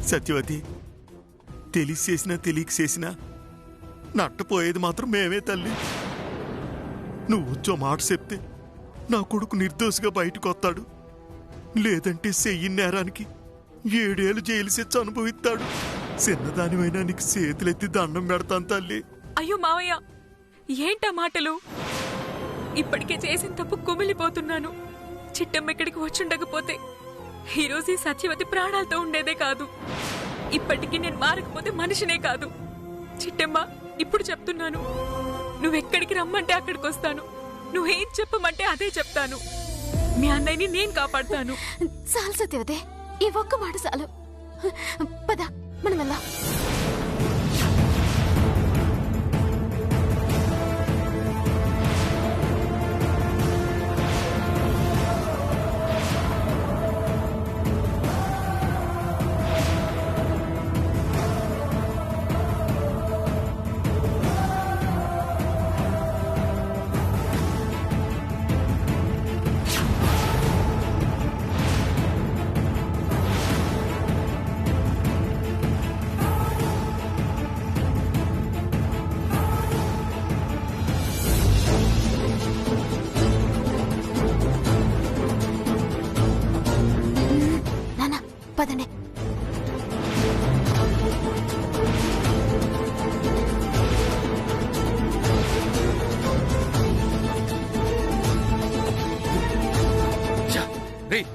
సత్యవతి, తెలిసేసినా తెలియక చేసినా నట్టపోయేది మాత్రం మేమే తల్లి. నువ్వు వచ్చో మాట చెప్తే నా కొడుకు నిర్దోషిగా బయటకు వస్తాడు, లేదంటే చెయ్యి నేరానికి 7 ఏళ్ళు జైలు శిక్ష అనుభవిస్తాడు. చిన్నదానివైనా నీకు చేతులెత్తి దండం పెడతాను తల్లి. అయ్యో మావయ్య, ఏంటా మాటలు? ఇప్పటికే చేసిన తప్పు కుమిలిపోతున్నాను. చిట్టమ్మ ఇక్కడికి వచ్చుండకపోతే ఈరోజు ఈ సత్యవతి ప్రాణాలతో ఉండేదే కాదు. ఇప్పటికీ నేను మారకపోతే మనిషినే కాదు. చిట్టమ్మ, ఇప్పుడు చెప్తున్నాను, నువ్వెక్కడికి రమ్మంటే అక్కడికి వస్తాను. నువ్వేం చెప్పమంటే అదే చెప్తాను. మీ అన్నయ్యని నేను కాపాడుతాను. చాలు సత్యవతి, ఈ ఒక్క మాట చాలు. పద, మనం వెళ్దాం. పదండి.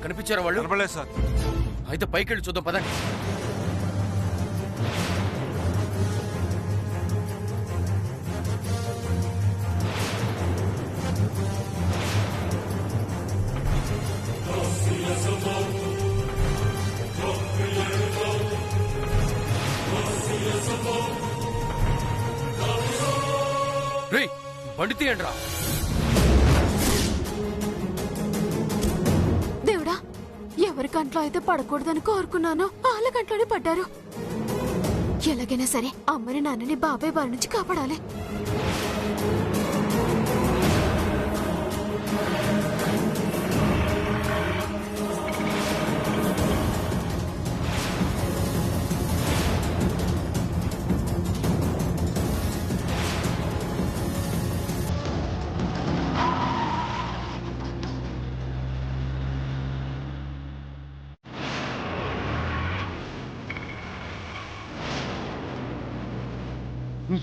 కనిపించారా వాళ్ళు? కనపడలేదు సార్. అయితే పైకి వెళ్ళి చూద్దాం పదండి. బండి తీయండి రా. దేవుడా, ఎవరి కంట్లో అయితే పడకూడదని కోరుకున్నానో వాళ్ళ కంట్లోనే పడ్డారు. ఎలాగైనా సరే అమ్మని నాన్నని బాబాయ్ బారి నుంచి కాపాడాలి.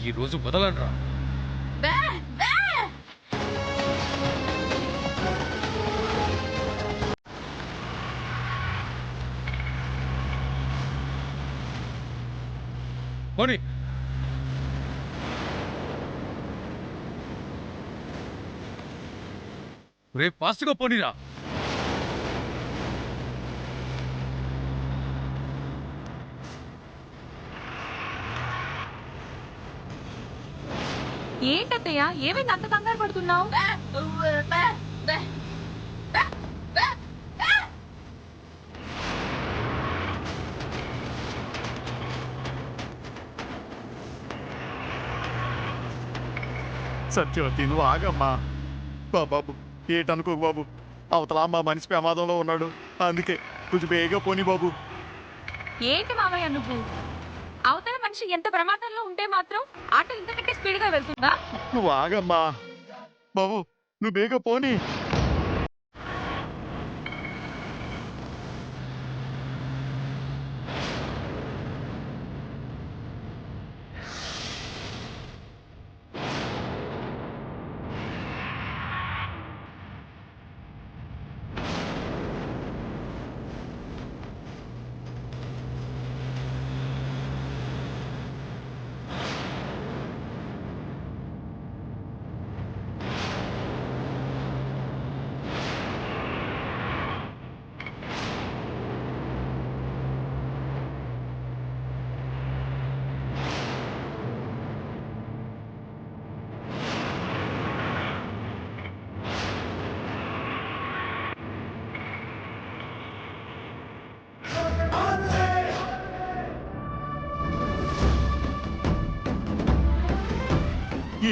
ఈ రోజు వదలరా. పోనీ రేపు ఫాస్ట్గా పోనీరా. ఏంటత్తయ్య, ఏమైంది అంత కంగారు పడుతున్నావు? సత్యవతి, నువ్వు ఆగమ్మా. బాబు ఏటనుకో బాబు, అవతల మా మనిషి ప్రమాదంలో ఉన్నాడు, అందుకే కొంచెం బేగా పోనీ బాబు. ఏంటి మావయ్య నువ్వు? అవతల మనిషి ఎంత ప్రమాదంలో ఉంటే మాత్రం ఆటో ఇంతకంటే స్పీడ్ గా వెళ్తుందా? నువ్వు ఆగమ్మా బాబు, నువ్వు బేగా పోనీ.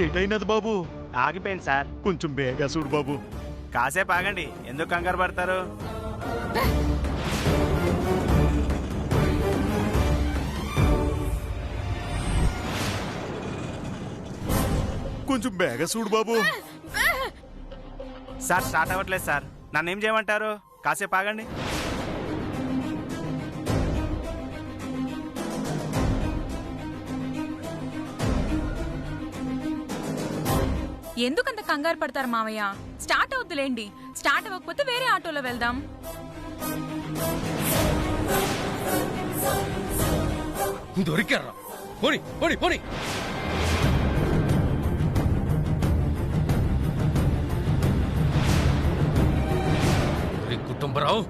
ఏటైనది బాబు? ఆగిపోయింది సార్. కొంచెం బేగా చూడు బాబు. కాసేపు ఆగండి, ఎందుకు కంగారు పడతారు? కొంచెం బేగా చూడు బాబు. సార్ స్టార్ట్ అవ్వట్లేదు సార్. నన్ను ఏం చేయమంటారు? కాసేపు ఆగండి. ఎందుకంత కంగారు పడతారు మావయ్య? స్టార్ట్ అవుద్దులేండి. స్టార్ట్ అవ్వకపోతే వేరే ఆటోలో వెళ్దాం. దొరికారా? పోని పోని పోని. కుటుంబరావు,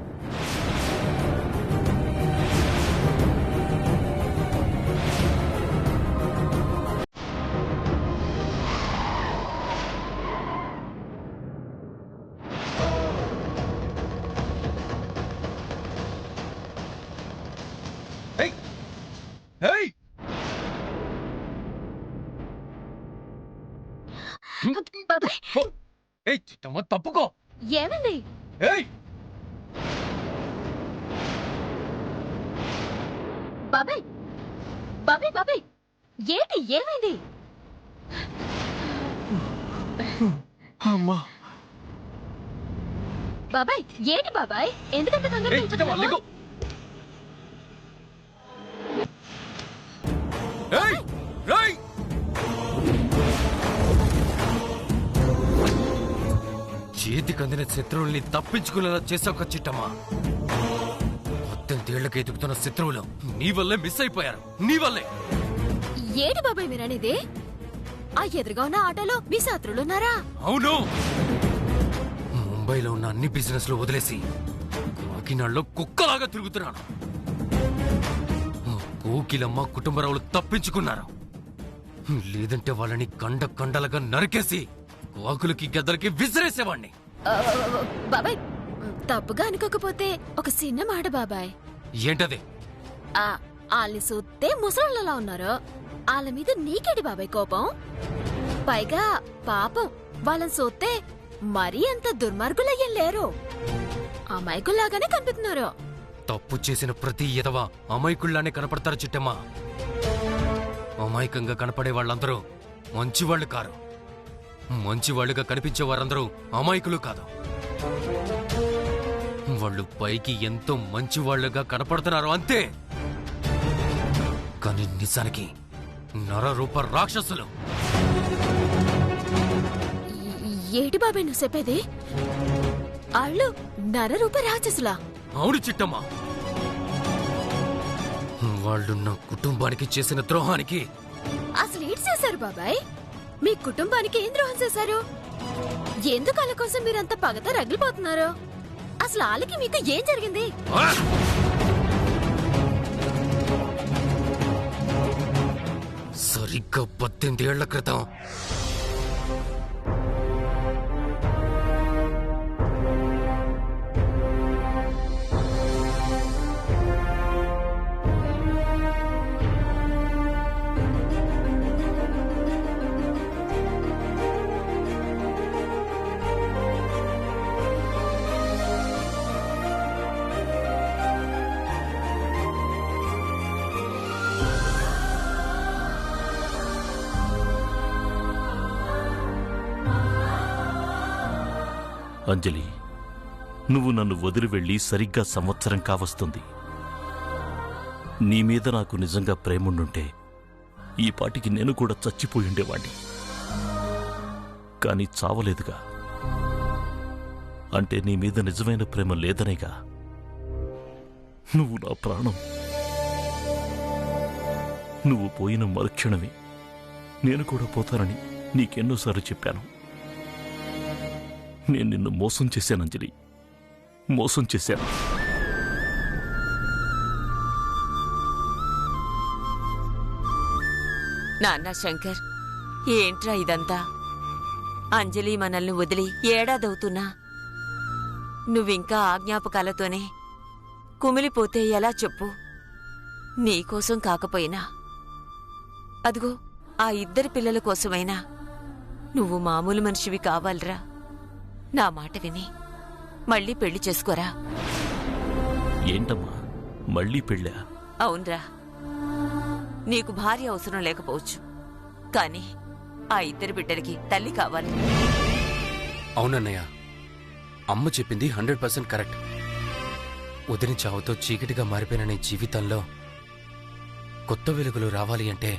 చిట్టమ్మ తప్పుకో. ఏమైంది? బాబాయ్ బాబాయ్ బాబాయ్ ఏంటి? ఏమైంది? అమ్మా బాబాయ్ ఏంటి బాబాయ్? ఎందుకంత కంగారు పెంచుతున్నావు? చేతికి అందిన శత్రువుల్ని తప్పించుకునేలా చేసావు చిట్టమ్మా. 18 ఏళ్లకి ఎదుగుతున్న శత్రువులు నీ వల్లే మిస్ అయిపోయారు. నీ వల్లే. ఏంటి బాబాయ్ మీరనేది? ఆ ఎదురుగా ఉన్న ఆటోలో మీ శత్రువులున్నారా? అవును. ముంబైలో ఉన్న అన్ని బిజినెస్ లో వదిలేసి కాకినాడలో కుక్కలాగా తిరుగుతున్నాను. కోకిలమ్మ కుటుంబరావులు తప్పించుకున్నారు. లేదంటే వాళ్ళని కండ కండలుగా నరికేసి కాకులకి గద్దలకి విసిరేసేవాణ్ణి. బాబాయ్ తప్పుగా అనుకోకపోతే ఒక చిన్న మాట బాబాయ్. ఏంటది? వాళ్ళని చూస్తే ముసలాళ్ళలా ఉన్నారు. వాళ్ళ మీద నీకేటి బాబాయ్ కోపం? పైగా పాపం వాళ్ళని చూస్తే మరీ అంత దుర్మార్గులయ్యేం లేరు. అమాయకుల్లాగానే కనిపిస్తున్నారు. తప్పు చేసిన ప్రతి ఎదవ అమాయకుల్లానే కనపడతారు చిట్టమ్మ. అమాయకంగా కనపడే వాళ్ళందరూ మంచివాళ్లు కారు. మంచివాళ్లుగా కనిపించే వారందరూ అమాయకులు కాదు. వాళ్ళు పైకి ఎంతో మంచివాళ్లుగా కనపడుతున్నారు అంతే, కానీ నిజానికి నరరూప రాక్షసులు. ఏటి బాబాయ్ నువ్వు చెప్పేది? వాళ్ళు నరరూప రాక్షసులా? అవును చిట్టమ్మ. వాళ్ళు నా కుటుంబానికి చేసిన ద్రోహానికి. అసలు ఏం చేశారు బాబాయ్? మీ కుటుంబానికి ఏం ద్రోహం చేశారు? ఎందుకు వాళ్ళ కోసం మీరంత పగతో రగిలిపోతున్నారు? అసలు వాళ్ళకి మీకు ఏం జరిగింది? సరిగ్గా 18 ఏళ్ల క్రితం అంజలి, నువ్వు నన్ను వదిలి వెళ్ళి సరిగ్గా సంవత్సరం కావస్తుంది. నీ మీద నాకు నిజంగా ప్రేముండుంటే ఈ పాటికి నేను కూడా చచ్చిపోయిండేవాణ్ణి. కానీ చావలేదుగా. అంటే నీ మీద నిజమైన ప్రేమ లేదనేగా. నువ్వు నా ప్రాణం. నువ్వు పోయిన మరుక్షణమే నేను కూడా పోతానని నీకెన్నోసార్లు చెప్పాను. నేను నిన్ను మోసం చేశాను అంజలి, మోసం చేశాను. నాన్న శంకర్, ఏంట్రా ఇదంతా? అంజలి మనల్ని వదిలి ఏడాదవుతున్నా నువ్వింకా ఆజ్ఞాపకాలతోనే కుమిలిపోతే ఎలా చెప్పు? నీకోసం కాకపోయినా అదిగో ఆ ఇద్దరి పిల్లల కోసమైనా నువ్వు మామూలు మనిషివి కావాలరా. నా మాట విని మళ్ళీ పెళ్లి చేసుకోరా. ఏంటమ్మా మళ్ళీ పెళ్ళా? అవునరా, నీకు భార్య అవసరం లేకపోవచ్చు, కానీ ఆ ఇద్దరి బిడ్డలకి తల్లి కావాలి. అవునన్నయ్య, అమ్మ చెప్పింది 100% కరెక్ట్. వదిన చావుతో చీకటిగా మారిపోయిన నీ జీవితంలో కొత్త వెలుగులు రావాలి అంటే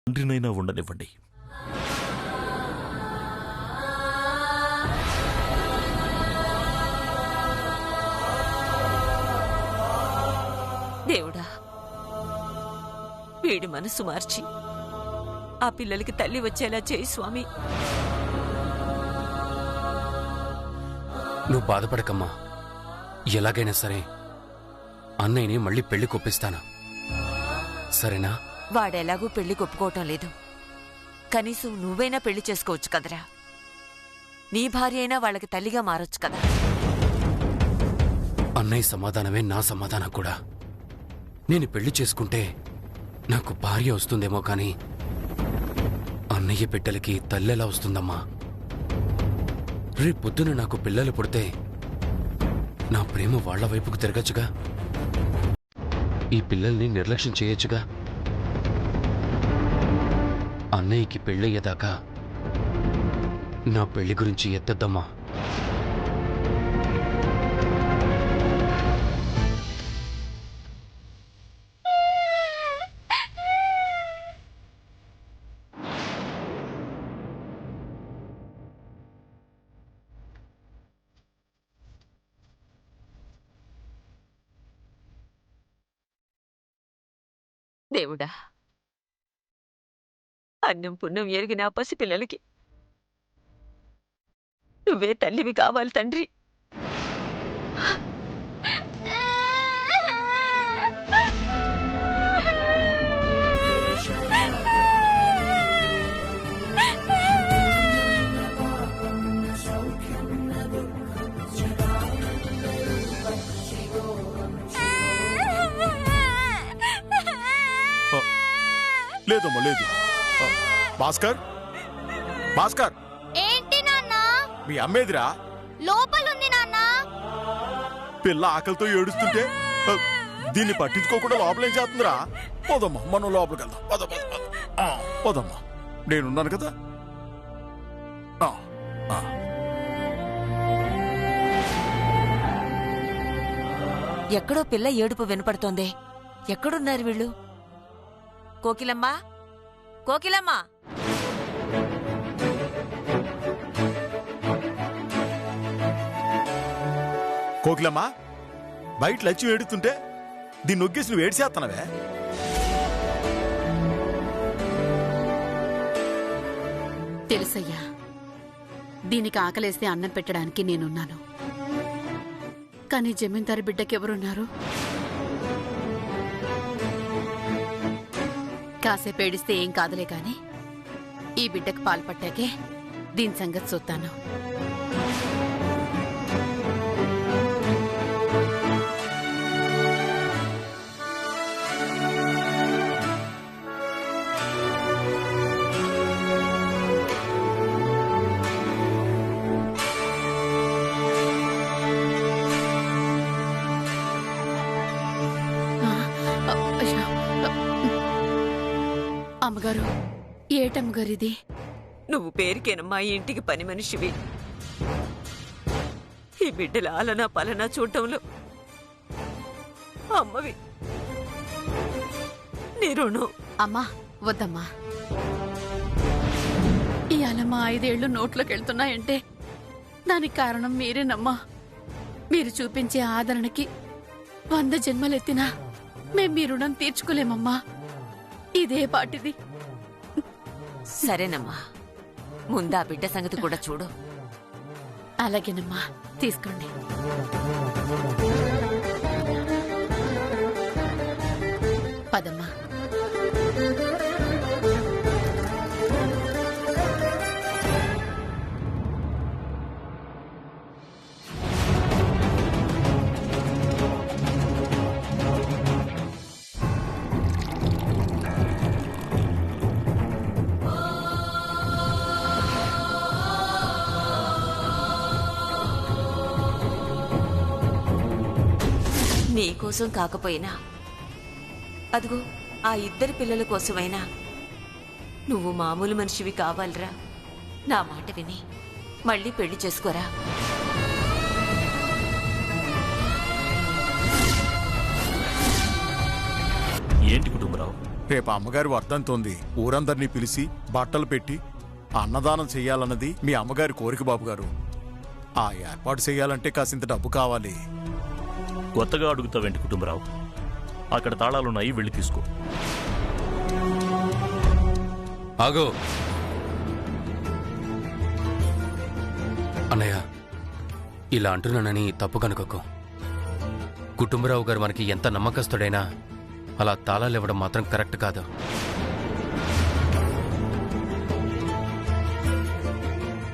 తండ్రినైనా ఉండనివ్వండి. దేవుడా, వీడి మనసు మార్చి ఆ పిల్లలకి తల్లి వచ్చేలా చేయి స్వామి. నువ్వు బాధపడకమ్మా. ఎలాగైనా సరే అన్నయ్యని మళ్ళీ పెళ్లి కొప్పిస్తాను, సరేనా? వాడెలాగూ పెళ్లి కొప్పుకోవటం లేదు. కనీసం నువ్వైనా పెళ్లి చేసుకోవచ్చు కదరా. నీ భార్య అయినా వాళ్ళకి తల్లిగా మారొచ్చు కదా. అన్నయ్య సమాధానమే నా సమాధానం కూడా. నేను పెళ్లి చేసుకుంటే నాకు భార్య వస్తుందేమో కానీ అన్నయ్య బిడ్డలకి తల్లెలా వస్తుందమ్మా? రేపొద్దున నాకు పిల్లలు పుడితే నా ప్రేమ వాళ్ల వైపుకు తిరగచ్చుగా. ఈ పిల్లల్ని నిర్లక్ష్యం చేయొచ్చుగా. అన్నయ్యకి పెళ్ళయ్యేదాకా నా పెళ్లి గురించి ఎత్తద్దమ్మా. దేవుడా, అన్నం పుణ్యం ఎరిగిన ఆ పసిపిల్లలకి నువ్వే తల్లివి కావాలి తండ్రి. లేదమ్మా, లేదు. భాస్కర్, భాస్కర్, ఏంటి నాన్నా? మీ అమ్మేదిరా? లోపలుంది నాన్నా. పిల్ల ఆకలితో ఏడుస్తుంటే దీన్ని పట్టించుకోకుండా లోపలేం చేస్తుందిరా? పోదమ్మా, మనం లోపలికి వెళ్దాం. పద పద పద. పోదమ్మా, నేనున్నాను కదా. ఎక్కడో పిల్ల ఏడుపు వినపడుతోందే. ఎక్కడున్నారు వీళ్ళు? కోకిలమ్మా, కోకిలమ్మా! కోకిలమ్మా, బయట లచ్చి ఏడుతుంటే దీన్ని నొగ్గేసి నువ్వు ఏడ్చేస్తున్నావే? తెలుసయ్యా, దీనికి ఆకలేస్తే అన్నం పెట్టడానికి నేనున్నాను. కానీ జమీందారు బిడ్డకెవరున్నారు? కాసేపు ఏడిస్తే ఏం కాదులే కాని ఈ బిడ్డకు పాలు పట్టాకే దీని సంగతి చూస్తాను. అమ్మగారు, ఏటమ్మగారు ఇది? నువ్వు పేరుకేనమ్మా ఈ ఇంటికి పని మనిషివి. ఈ బిడ్డల ఆలనా పాలనా చూడటంలో అమ్మవి. నీ రుణం. అమ్మా వద్దమ్మా. ఇవాళ మా 5 ఏళ్లు నోట్లోకి వెళ్తున్నాయంటే దానికి కారణం మీరేనమ్మా. మీరు చూపించే ఆదరణకి 100 జన్మలెత్తినా మేం మీ రుణం తీర్చుకోలేమమ్మా. ఇదే పాటిది. సరేనమ్మా, ముందా బిడ్డ సంగతి కూడా చూడు. అలాగేనమ్మా, తీసుకోండి. పదమ్మా. నీకోసం కాకపోయినా అదిగో ఆ ఇద్దరి పిల్లల కోసమైనా నువ్వు మామూలు మనిషివి కావాలిరా. నా మాట విని మళ్ళీ పెళ్లి చేసుకోరా. ఏంటి కుటుంబరావు? రేపు అమ్మగారి వర్ధంతోంది. ఊరందరినీ పిలిచి బట్టలు పెట్టి అన్నదానం చెయ్యాలన్నది మీ అమ్మగారి కోరిక బాబుగారు. ఆ ఏర్పాటు చెయ్యాలంటే కాసింత డబ్బు కావాలి. కొత్తగా అడుగుతావేంటి కుటుంబరావు? అక్కడ తాళాలున్నాయి, వెళ్ళి తీసుకో. ఆగో అన్నయ్య, ఇలా అంటున్నానని తప్పు కనుకోకు. కుటుంబరావు గారు మనకి ఎంత నమ్మకస్తుడైనా అలా తాళాలు ఇవ్వడం మాత్రం కరెక్ట్ కాదు.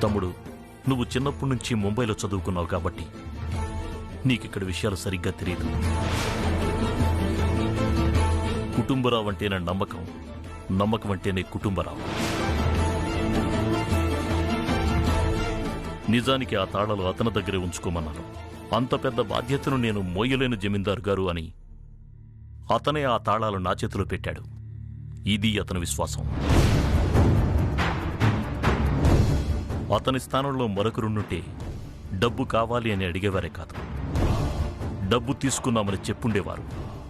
తమ్ముడు, నువ్వు చిన్నప్పటి నుంచి ముంబైలో చదువుకున్నావు కాబట్టి నీకిక్కడ విషయాలు సరిగ్గా తెలియదు. కుటుంబరావు అంటేనే నమ్మకం, నమ్మకం అంటేనే కుటుంబరావు. నిజానికి ఆ తాళాలు అతని దగ్గరే ఉంచుకోమన్నాను. అంత పెద్ద బాధ్యతను నేను మోయలేని జమీందారు గారు అని అతనే ఆ తాళాలు నా చేతిలో పెట్టాడు. ఇది అతని విశ్వాసం. అతని స్థానంలో మరొకరుండుంటే డబ్బు కావాలి అని అడిగేవారే కాదు, డబ్బు తీసుకున్నామని చెప్పుండేవారు.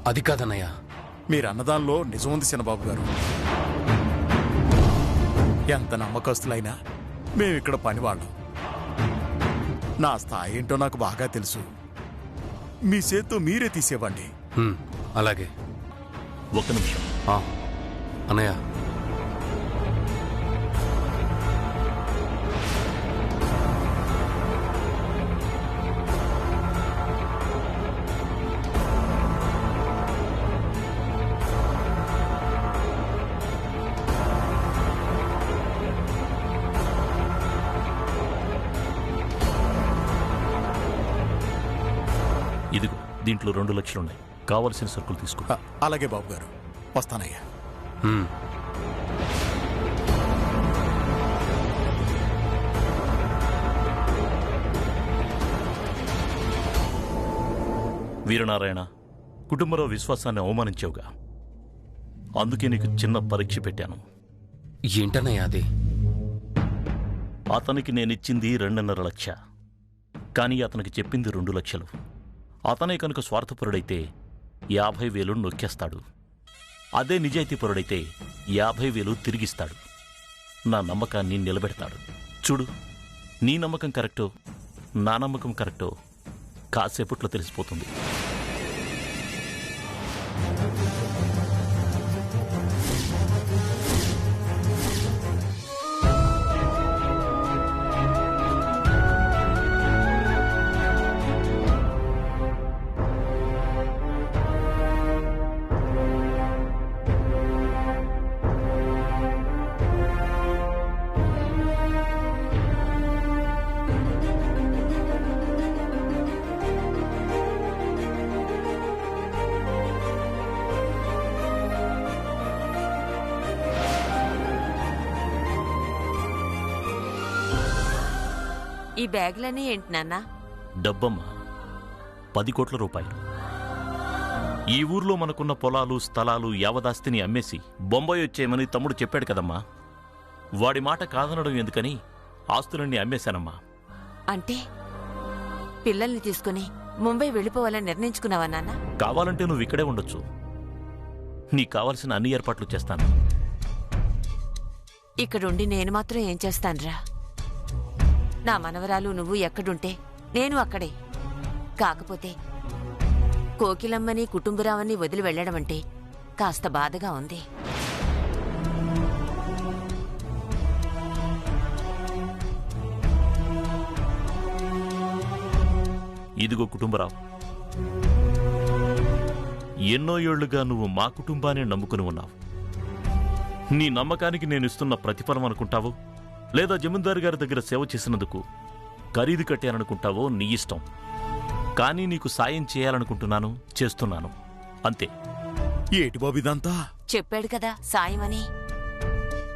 అది కాదన్నయ్య, మీరు అన్నదానిలో నిజం ఉంది చిన్నబాబు గారు. ఎంత నమ్మకస్తులైనా మేమిక్కడ పనివాళ్ళం. నా స్థాయి ఏంటో నాకు బాగా తెలుసు. మీ చేత్తో మీరే తీసేవ్వండి. అలాగే. ఒక్క నిమిషం. అన్నయ్య, ఇదిగో, దీంట్లో 2 లక్షలున్నాయి. కావలసిన సరుకులు తీసుకో. అలాగే బాబు గారు, వస్తానయ్యా. వీరనారాయణ, కుటుంబంలో విశ్వాసాన్ని అవమానించావుగా, అందుకే నీకు చిన్న పరీక్ష పెట్టాను. ఏంటన్నయ్య అది? అతనికి నేనిచ్చింది 2.5 లక్ష, కానీ అతనికి చెప్పింది 2 లక్షలు. అతనే కనుక స్వార్థపరుడైతే 50,000 నొక్కేస్తాడు. అదే నిజాయితీపరుడైతే 50,000 తిరిగిస్తాడు. నా నమ్మకాన్ని నిలబెడతాడు. చూడు, నీ నమ్మకం కరెక్టో నా నమ్మకం కరెక్టో కాసేపట్లో తెలిసిపోతుంది. ఈ బ్యాగులన్నీ ఏంటి నాన్న? డబ్బమ్మా, 10 కోట్ల రూపాయలు. ఈ ఊర్లో మనకున్న పొలాలు, స్థలాలు, యావదాస్తిని అమ్మేసి బొంబాయి వచ్చేయమని తమ్ముడు చెప్పాడు కదమ్మా. వాడి మాట కాదనడం ఎందుకని ఆస్తులన్నీ అమ్మేశానమ్మా. అంటే పిల్లల్ని తీసుకుని ముంబై వెళ్ళిపోవాలని నిర్ణయించుకున్నావా నాన్న? కావాలంటే నువ్వు ఇక్కడే ఉండొచ్చు. నీకు కావలసిన అన్ని ఏర్పాట్లు చేస్తాను. ఇక్కడుండి నేను మాత్రం ఏం చేస్తానురా? నా మనవరాలు నువ్వు ఎక్కడుంటే నేను అక్కడే. కాకపోతే కోకిలమ్మని కుటుంబరావని వదిలి వెళ్లడం అంటే కాస్త బాధగా ఉంది. ఇదిగో కుటుంబరావు, ఎన్నో ఏళ్లుగా నువ్వు మా కుటుంబాన్ని నమ్ముకుని ఉన్నావు. నీ నమ్మకానికి నేను ఇస్తున్న ప్రతిఫలం అనుకుంటావో, లేదా జమీందారు గారి దగ్గర సేవ చేసినందుకు ఖరీదు కట్టాననుకుంటావో నీ ఇష్టం. కానీ నీకు సాయం చేయాలనుకుంటున్నాను, చేస్తున్నాను, అంతే. ఏటి బాబు ఇదంతా? చెప్పాడు కదా సాయమని.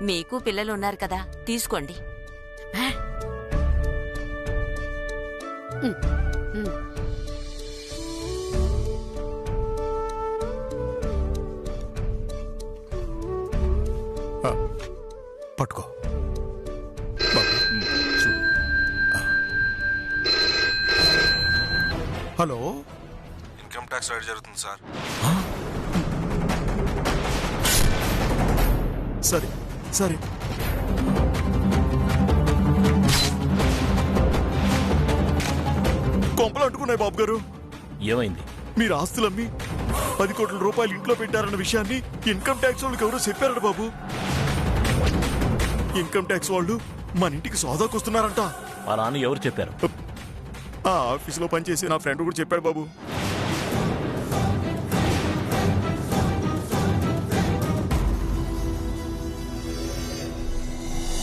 మీకు పిల్లలున్నారు కదా, తీసుకోండి. పట్టుకో బాబు, చూడు. హలో, ఇన్కమ్ ట్యాక్స్ రైడ్ జరుగుతుంది సార్. సరే సరే. కొంపలు అంటుకున్నాయి బాబు గారు. ఏమైంది? మీరు ఆస్తులమ్మి 10 కోట్ల రూపాయలు ఇంట్లో పెట్టారన్న విషయాన్ని ఇన్కమ్ ట్యాక్స్ వాళ్ళకి ఎవరో చెప్పారట బాబు. ఇన్కమ్ ట్యాక్స్ వాళ్ళు మన ఇంటికి సోదాకు వస్తున్నారంట. మా నాన్న ఎవరు చెప్పారు? ఆ ఆఫీసులో పనిచేసి నా ఫ్రెండ్ కూడా చెప్పాడు బాబు.